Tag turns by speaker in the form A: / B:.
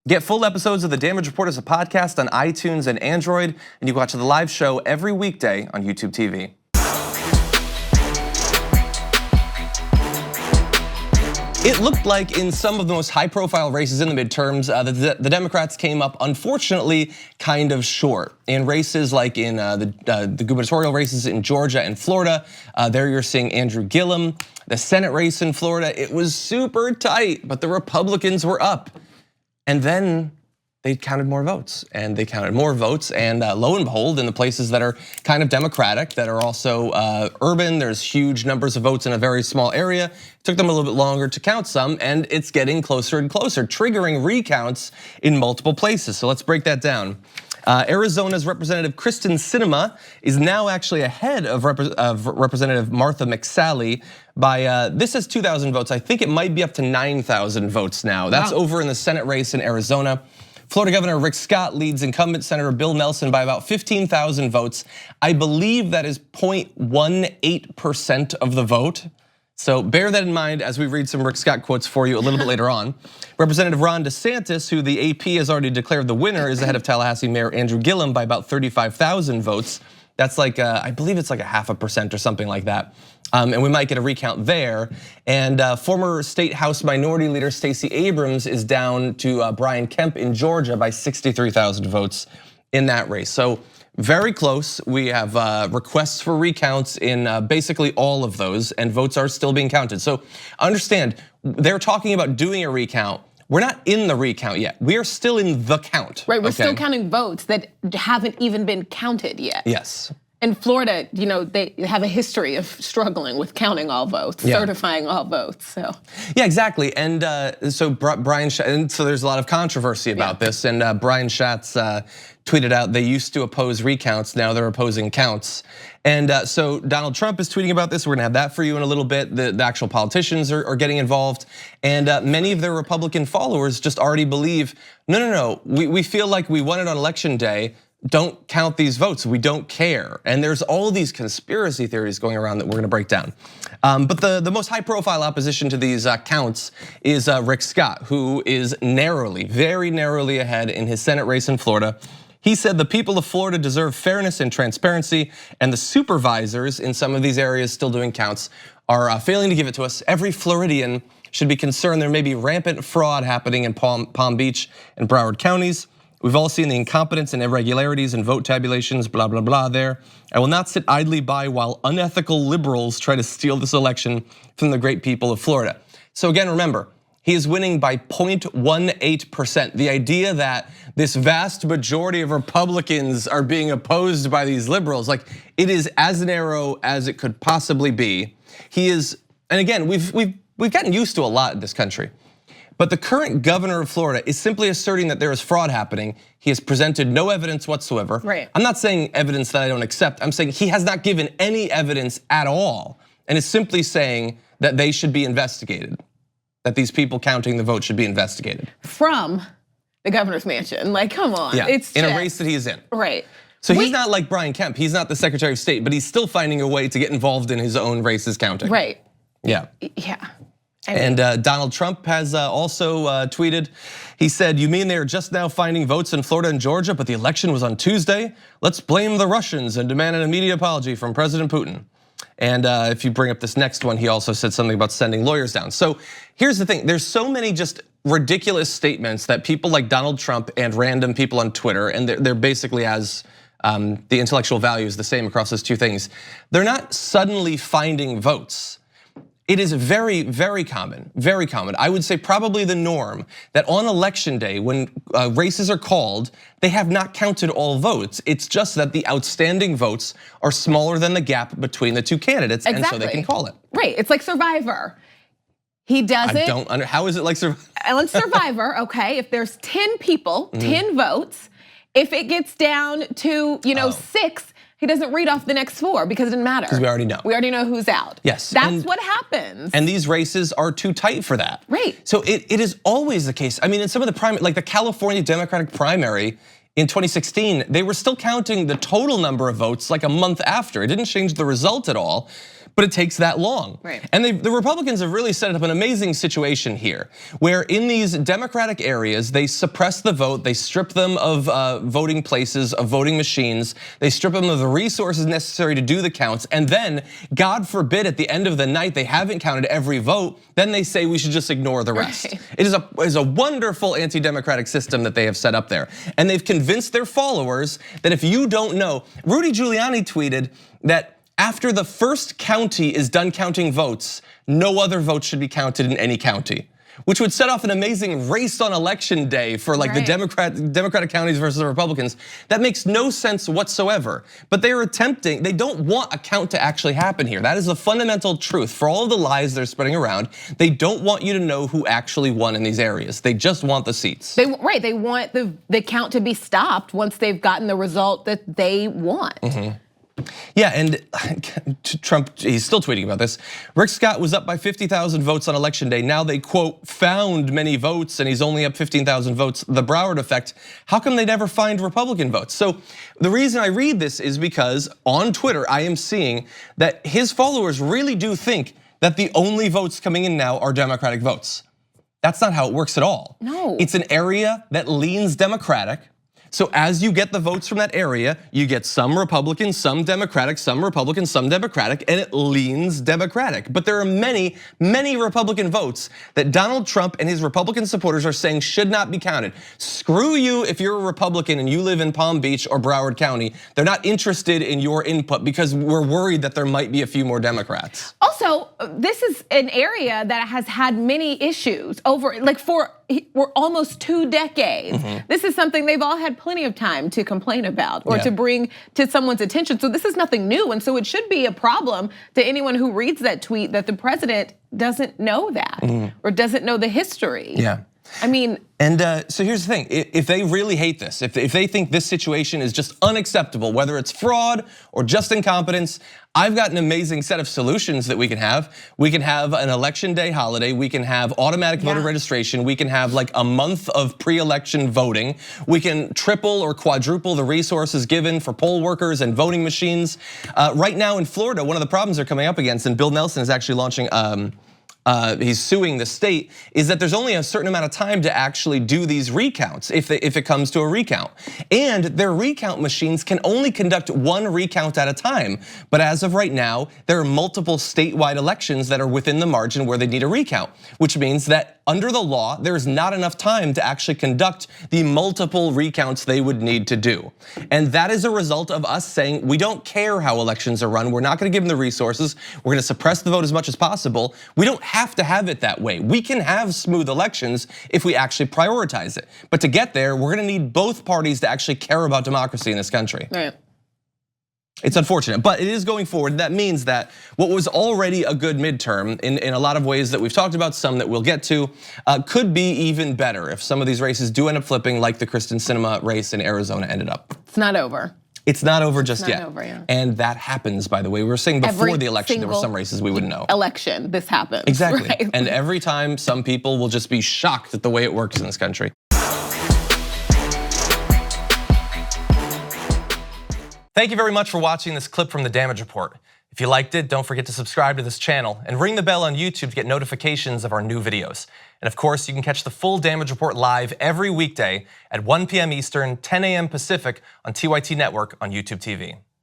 A: Get full episodes of The Damage Report as a podcast on iTunes and Android, and you can watch the live show every weekday on YouTube TV. It looked like in some of the most high-profile races in the midterms, the Democrats came up, unfortunately, kind of short. In races like in the gubernatorial races in Georgia and Florida, there you're seeing Andrew Gillum. The Senate race in Florida, it was super tight, but the Republicans were up. And then they counted more votes, and lo and behold, in the places that are kind of Democratic, that are also urban, there's huge numbers of votes in a very small area. It took them a little bit longer to count some, and it's getting closer and closer, triggering recounts in multiple places. So let's break that down. Arizona's Representative Kristen Sinema is now actually ahead of Representative Martha McSally by, this says 2,000 votes. I think it might be up to 9,000 votes now. That's over in the Senate race in Arizona. Florida Governor Rick Scott leads incumbent Senator Bill Nelson by about 15,000 votes. I believe that is 0.18% of the vote. So bear that in mind as we read some Rick Scott quotes for you a little bit later on. Representative Ron DeSantis, who the AP has already declared the winner, is ahead of Tallahassee Mayor Andrew Gillum by about 35,000 votes. That's like, I believe it's like 0.5% or something like that. And we might get a recount there. And former State House Minority Leader Stacey Abrams is down to Brian Kemp in Georgia by 63,000 votes in that race. So very close. We have requests for recounts in basically all of those, and votes are still being counted. So understand, they're talking about doing a recount. We're not in the recount yet. We are still in the count.
B: Right, we're still counting votes that haven't even been counted yet.
A: Yes.
B: In Florida, they have a history of struggling with counting all votes, certifying all votes, so.
A: Yeah, exactly, and so Brian, and so there's a lot of controversy about this, and Brian Schatz tweeted out they used to oppose recounts, now they're opposing counts. And so Donald Trump is tweeting about this. We're gonna have that for you in a little bit. The actual politicians are getting involved. And many of their Republican followers just already believe, no, we feel like we won it on election day. Don't count these votes, we don't care. And there's all these conspiracy theories going around that we're gonna break down. But the most high profile opposition to these counts is Rick Scott, who is very narrowly ahead in his Senate race in Florida. He said the people of Florida deserve fairness and transparency, and the supervisors in some of these areas still doing counts are failing to give it to us. Every Floridian should be concerned there may be rampant fraud happening in Palm Beach and Broward counties. We've all seen the incompetence and irregularities in vote tabulations, blah, blah, blah there. I will not sit idly by while unethical liberals try to steal this election from the great people of Florida. So again, remember, he is winning by 0.18%. The idea that this vast majority of Republicans are being opposed by these liberals, like it is as narrow as it could possibly be. He is, and again, we've gotten used to a lot in this country. But the current governor of Florida is simply asserting that there is fraud happening. He has presented no evidence whatsoever.
B: Right.
A: I'm not saying evidence that I don't accept. I'm saying he has not given any evidence at all, and is simply saying that they should be investigated. That these people counting the vote should be investigated.
B: From the governor's mansion, like come on.
A: Yeah,
B: it's
A: in a race that he is in.
B: Right.
A: So he's not like Brian Kemp, he's not the Secretary of State, but he's still finding a way to get involved in his own races counting.
B: Right.
A: Yeah.
B: Yeah.
A: And Donald Trump has also tweeted, he said, you mean they are just now finding votes in Florida and Georgia, but the election was on Tuesday? Let's blame the Russians and demand an immediate apology from President Putin. And if you bring up this next one, he also said something about sending lawyers down. So here's the thing, there's so many just ridiculous statements that people like Donald Trump and random people on Twitter, and they're basically as the intellectual value is the same across those two things. They're not suddenly finding votes. It is very, very common, very common. I would say probably the norm that on election day, when races are called, they have not counted all votes. It's just that the outstanding votes are smaller than the gap between the two candidates, and so they can call it.
B: Right, it's like Survivor. He does it.
A: How is it like Survivor?
B: Let's Survivor, okay, if there's 10 people, 10 votes, if it gets down to 6, he doesn't read off the next 4 because it doesn't matter.
A: Because we already know.
B: We already know who's out.
A: Yes.
B: That's what happens.
A: And these races are too tight for that.
B: Right.
A: So it is always the case. I mean, in some of the like the California Democratic primary in 2016, they were still counting the total number of votes like a month after. It didn't change the result at all. but it takes that long.
B: Right.
A: And the Republicans have really set up an amazing situation here, where in these Democratic areas, they suppress the vote, they strip them of voting places, of voting machines, they strip them of the resources necessary to do the counts, and then, God forbid, at the end of the night, they haven't counted every vote, then they say we should just ignore the rest.
B: Right.
A: It is a wonderful anti-democratic system that they have set up there. And they've convinced their followers that if you don't know, Rudy Giuliani tweeted that after the first county is done counting votes, no other votes should be counted in any county, which would set off an amazing race on election day for like the Democratic counties versus the Republicans. That makes no sense whatsoever. But they don't want a count to actually happen here. That is the fundamental truth. For all of the lies they're spreading around, they don't want you to know who actually won in these areas. They just want the seats.
B: They want the count to be stopped once they've gotten the result that they want.
A: Yeah, and Trump, he's still tweeting about this. Rick Scott was up by 50,000 votes on election day. Now they, quote, found many votes and he's only up 15,000 votes. The Broward effect, how come they never find Republican votes? So the reason I read this is because on Twitter, I am seeing that his followers really do think that the only votes coming in now are Democratic votes. That's not how it works at all.
B: No.
A: It's an area that leans Democratic. So as you get the votes from that area, you get some Republican, some Democratic, some Republican, some Democratic, and it leans Democratic. But there are many, many Republican votes that Donald Trump and his Republican supporters are saying should not be counted. Screw you if you're a Republican and you live in Palm Beach or Broward County. They're not interested in your input because we're worried that there might be a few more Democrats.
B: Also, this is an area that has had many issues over, like we're almost 2 decades. This is something they've all had plenty of time to complain about or to bring to someone's attention. So this is nothing new. And so it should be a problem to anyone who reads that tweet that the president doesn't know that or doesn't know the history.
A: Yeah.
B: I mean.
A: And so here's the thing, if they really hate this, if they think this situation is just unacceptable, whether it's fraud or just incompetence, I've got an amazing set of solutions that we can have. We can have an election day holiday. We can have automatic voter registration. We can have like a month of pre-election voting. We can triple or quadruple the resources given for poll workers and voting machines. Right now in Florida, one of the problems they're coming up against, and Bill Nelson is actually launching, he's suing the state, is that there's only a certain amount of time to actually do these recounts if it comes to a recount. And their recount machines can only conduct one recount at a time. But as of right now, there are multiple statewide elections that are within the margin where they need a recount, which means that under the law, there's not enough time to actually conduct the multiple recounts they would need to do. And that is a result of us saying, we don't care how elections are run. We're not gonna give them the resources. We're gonna suppress the vote as much as possible. We don't have to have it that way. We can have smooth elections if we actually prioritize it. But to get there, we're gonna need both parties to actually care about democracy in this country.
B: Right.
A: It's unfortunate, but it is going forward. That means that what was already a good midterm in a lot of ways that we've talked about, some that we'll get to, could be even better if some of these races do end up flipping like the Kristen Sinema race in Arizona ended up.
B: It's not over.
A: It's not over just yet.
B: Over, yeah.
A: And that happens, by the way. We were saying before the election, there were some races we wouldn't know.
B: Election, this happens.
A: Exactly,
B: right?
A: And every time some people will just be shocked at the way it works in this country. Thank you very much for watching this clip from The Damage Report. If you liked it, don't forget to subscribe to this channel and ring the bell on YouTube to get notifications of our new videos. And of course, you can catch the full Damage Report live every weekday at 1 p.m. Eastern, 10 a.m. Pacific on TYT Network on YouTube TV.